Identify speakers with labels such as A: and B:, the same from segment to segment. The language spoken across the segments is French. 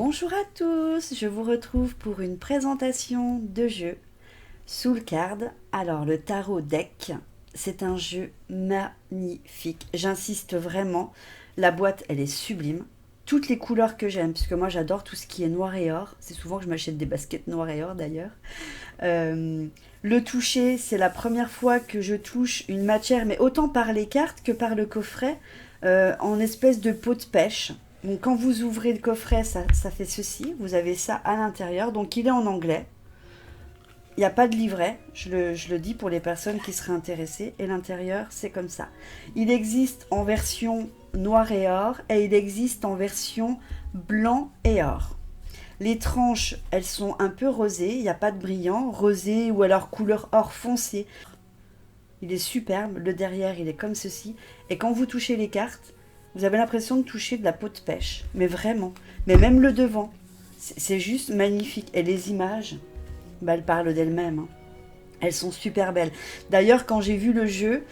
A: Bonjour à tous, je vous retrouve pour une présentation de jeu Soul Card. Alors le tarot deck, c'est un jeu magnifique, j'insiste vraiment, la boîte elle est sublime, toutes les couleurs que j'aime, puisque moi j'adore tout ce qui est noir et or, c'est souvent que je m'achète des baskets noir et or d'ailleurs. Le toucher, c'est la première fois que je touche une matière, mais autant par les cartes que par le coffret, en espèce de pot de pêche. Donc quand vous ouvrez le coffret, ça fait ceci, vous avez ça à l'intérieur, donc il est en anglais. Il n'y a pas de livret, je le dis pour les personnes qui seraient intéressées, et l'intérieur c'est comme ça. Il existe en version noir et or, et il existe en version blanc et or. Les tranches, elles sont un peu rosées, il n'y a pas de brillant, rosé ou alors couleur or foncé. Il est superbe, le derrière il est comme ceci, et quand vous touchez les cartes, vous avez l'impression de toucher de la peau de pêche, mais vraiment, mais même le devant, c'est juste magnifique. Et les images, bah, elles parlent d'elles-mêmes, hein. Elles sont super belles. D'ailleurs, quand j'ai vu le jeu,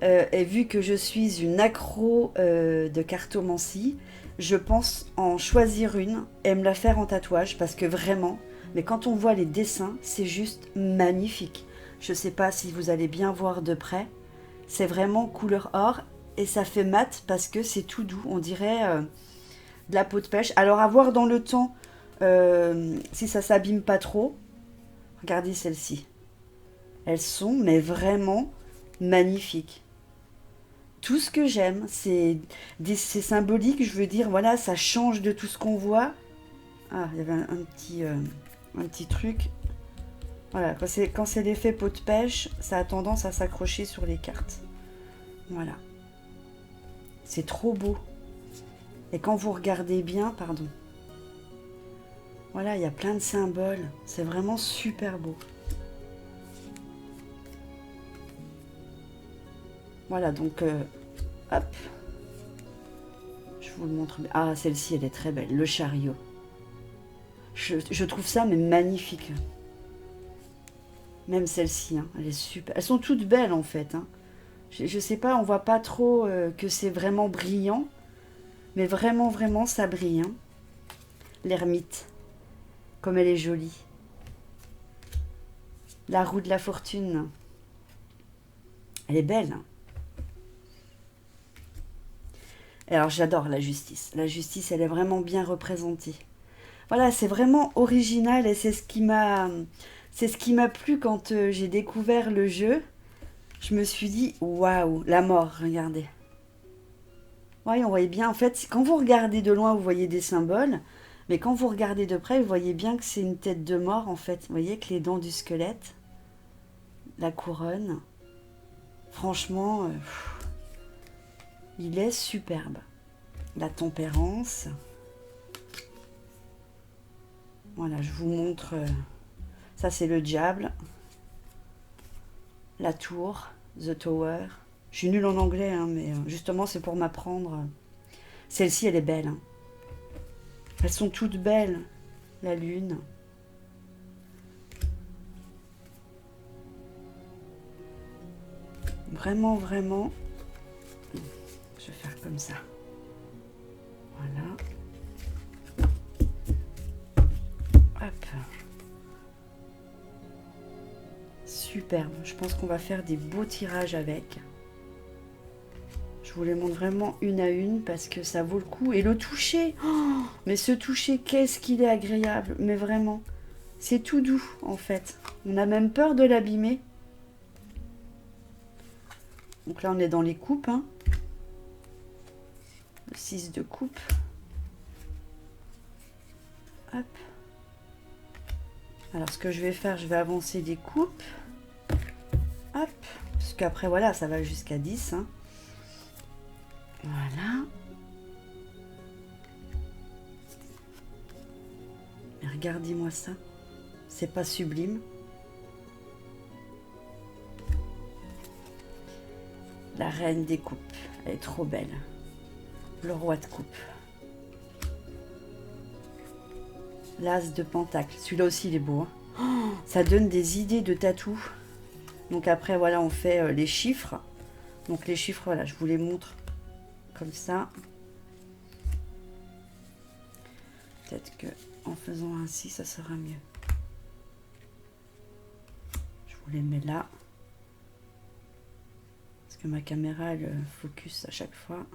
A: et vu que je suis une accro de cartomancie, je pense en choisir une et me la faire en tatouage, parce que vraiment, mais quand on voit les dessins, c'est juste magnifique. Je sais pas si vous allez bien voir de près, c'est vraiment couleur or, et ça fait mat parce que c'est tout doux, on dirait de la peau de pêche. Alors à voir dans le temps, si ça s'abîme pas trop. Regardez celles-ci. Elles sont mais vraiment magnifiques. Tout ce que j'aime, c'est symbolique, je veux dire, voilà, ça change de tout ce qu'on voit. Ah, il y avait un petit truc. Voilà, quand c'est l'effet peau de pêche, ça a tendance à s'accrocher sur les cartes. Voilà. C'est trop beau. Et quand vous regardez bien, pardon. Voilà, il y a plein de symboles. C'est vraiment super beau. Voilà, donc, hop. Je vous le montre. Ah, celle-ci, elle est très belle. Le chariot. Je trouve ça, mais magnifique. Même celle-ci, hein, elle est super. Elles sont toutes belles, en fait, hein. Je sais pas, on voit pas trop que c'est vraiment brillant. Mais vraiment, vraiment, ça brille, hein. L'ermite. Comme elle est jolie. La roue de la fortune. Elle est belle, hein. Et alors j'adore la justice. La justice, elle est vraiment bien représentée. Voilà, c'est vraiment original et c'est ce qui m'a plu quand j'ai découvert le jeu. Je me suis dit waouh, la mort, regardez. Oui, on voyait bien en fait quand vous regardez de loin, vous voyez des symboles, mais quand vous regardez de près, vous voyez bien que c'est une tête de mort en fait. Vous voyez que les dents du squelette, la couronne. Franchement, il est superbe. La tempérance. Voilà, je vous montre. Ça, c'est le diable. La tour, The Tower. Je suis nulle en anglais, hein, mais justement, c'est pour m'apprendre. Celle-ci, elle est belle, hein. Elles sont toutes belles. La lune. Vraiment, vraiment. Je vais faire comme ça. Voilà. Hop. Superbe. Je pense qu'on va faire des beaux tirages avec. Je vous les montre vraiment une à une parce que ça vaut le coup. Et le toucher, oh, mais ce toucher, qu'est-ce qu'il est agréable. Mais vraiment, c'est tout doux en fait. On a même peur de l'abîmer. Donc là, on est dans les coupes, hein. Le 6 de coupe. Hop. Alors, ce que je vais faire, je vais avancer les coupes. Hop. Parce qu'après, voilà, ça va jusqu'à 10, hein. Voilà. Mais regardez-moi ça. C'est pas sublime? La reine des coupes. Elle est trop belle. Le roi de coupe. L'as de pentacle. Celui-là aussi, il est beau, hein. Oh, ça donne des idées de tatou. Donc après, voilà, on fait les chiffres. Donc les chiffres, voilà, je vous les montre comme ça. Peut-être que en faisant ainsi, ça sera mieux. Je vous les mets là. Parce que ma caméra, elle focus à chaque fois.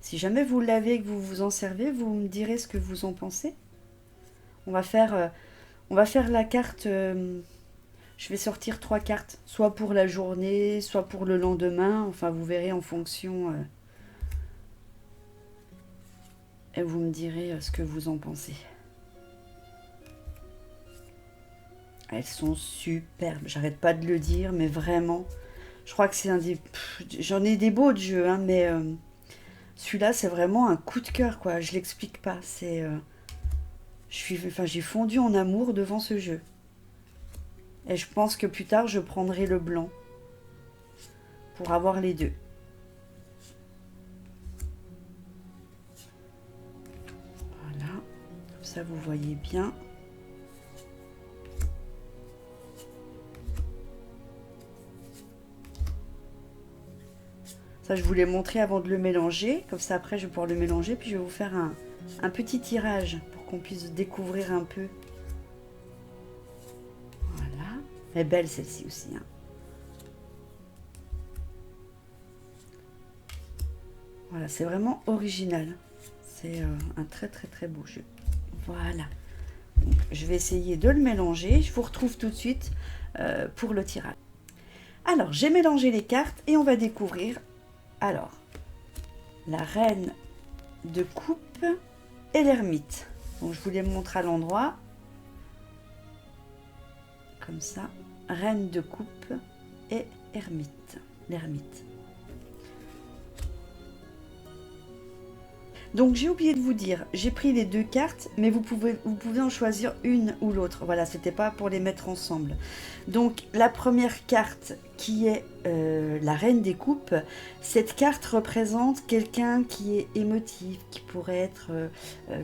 A: Si jamais vous l'avez et que vous vous en servez, vous me direz ce que vous en pensez. On va faire la carte. Je vais sortir 3 cartes, soit pour la journée, soit pour le lendemain. Enfin, vous verrez en fonction. Et vous me direz ce que vous en pensez. Elles sont superbes. J'arrête pas de le dire, mais vraiment. Je crois que c'est un des. J'en ai des beaux de jeux, hein, mais celui-là, c'est vraiment un coup de cœur, quoi. Je l'explique pas. C'est. J'ai fondu en amour devant ce jeu. Et je pense que plus tard, je prendrai le blanc pour avoir les deux. Voilà, comme ça vous voyez bien. Ça, je vous l'ai montré avant de le mélanger. Comme ça, après, je vais pouvoir le mélanger. Puis, je vais vous faire un petit tirage pour qu'on puisse découvrir un peu. Voilà. Elle est belle, celle-ci aussi. Hein. Voilà, c'est vraiment original. C'est un très, très, très beau jeu. Voilà. Donc, je vais essayer de le mélanger. Je vous retrouve tout de suite pour le tirage. Alors, j'ai mélangé les cartes et on va découvrir... Alors, la reine de coupe et l'ermite. Donc, je vous les montre à l'endroit. Comme ça. Reine de coupe et ermite. L'ermite. Donc, j'ai oublié de vous dire, j'ai pris les 2 cartes, mais vous pouvez en choisir une ou l'autre. Voilà, c'était pas pour les mettre ensemble. Donc, la première carte qui est la reine des coupes, cette carte représente quelqu'un qui est émotif, qui pourrait être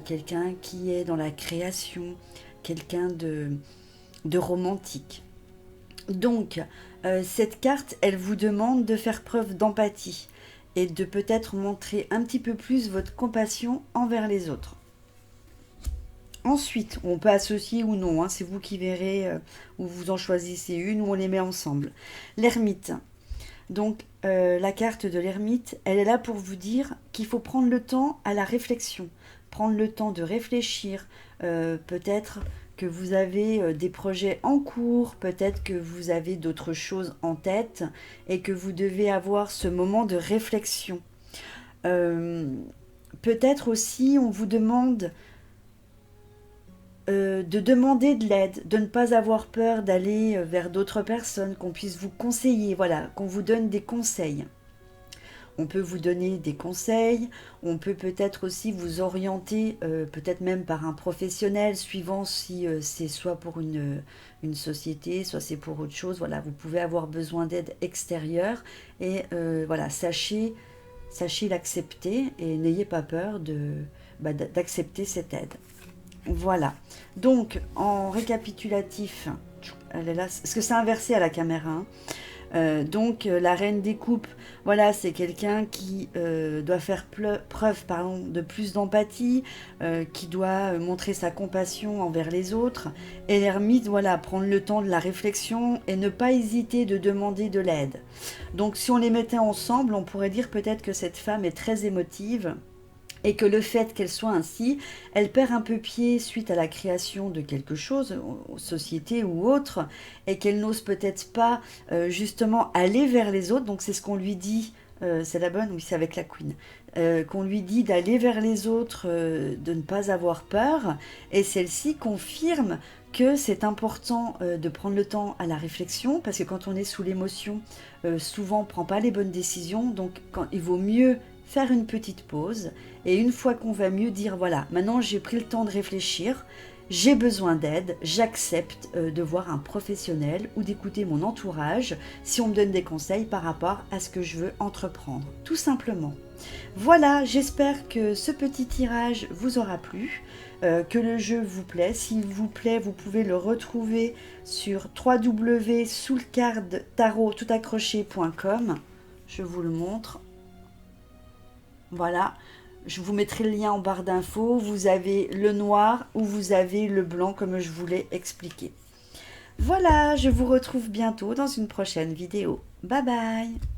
A: quelqu'un qui est dans la création, quelqu'un de romantique. Donc, cette carte, elle vous demande de faire preuve d'empathie et de peut-être montrer un petit peu plus votre compassion envers les autres. Ensuite, on peut associer ou non, hein, c'est vous qui verrez où vous en choisissez une ou on les met ensemble. L'ermite. Donc, la carte de l'ermite, elle est là pour vous dire qu'il faut prendre le temps à la réflexion, prendre le temps de réfléchir, peut-être que vous avez des projets en cours, peut-être que vous avez d'autres choses en tête et que vous devez avoir ce moment de réflexion. Peut-être aussi, on vous demande de demander de l'aide, de ne pas avoir peur d'aller vers d'autres personnes, qu'on puisse vous conseiller, voilà, qu'on vous donne des conseils. On peut vous donner des conseils, on peut peut-être aussi vous orienter, peut-être même par un professionnel, suivant si c'est soit pour une société, soit c'est pour autre chose. Voilà, vous pouvez avoir besoin d'aide extérieure et voilà, sachez l'accepter et n'ayez pas peur d'accepter cette aide. Voilà, donc en récapitulatif, elle est là, parce que c'est inversé à la caméra, hein. Donc la reine des coupes, voilà, c'est quelqu'un qui doit faire preuve de plus d'empathie, qui doit montrer sa compassion envers les autres. Et l'ermite, voilà, prendre le temps de la réflexion et ne pas hésiter de demander de l'aide. Donc si on les mettait ensemble, on pourrait dire peut-être que cette femme est très émotive. Et que le fait qu'elle soit ainsi, elle perd un peu pied suite à la création de quelque chose, société ou autre, et qu'elle n'ose peut-être pas justement aller vers les autres. Donc c'est ce qu'on lui dit, c'est la bonne, oui c'est avec la Queen, qu'on lui dit d'aller vers les autres, de ne pas avoir peur, et celle-ci confirme que c'est important de prendre le temps à la réflexion, parce que quand on est sous l'émotion, souvent on ne prend pas les bonnes décisions, donc il vaut mieux faire une petite pause et une fois qu'on va mieux dire voilà, maintenant j'ai pris le temps de réfléchir, j'ai besoin d'aide, j'accepte de voir un professionnel ou d'écouter mon entourage si on me donne des conseils par rapport à ce que je veux entreprendre, tout simplement. Voilà, j'espère que ce petit tirage vous aura plu, que le jeu vous plaît. S'il vous plaît, vous pouvez le retrouver sur www.soulcardtarottoutaccroché.com. Je vous le montre. Voilà, je vous mettrai le lien en barre d'infos. Vous avez le noir ou vous avez le blanc comme je vous l'ai expliqué. Voilà, je vous retrouve bientôt dans une prochaine vidéo. Bye bye!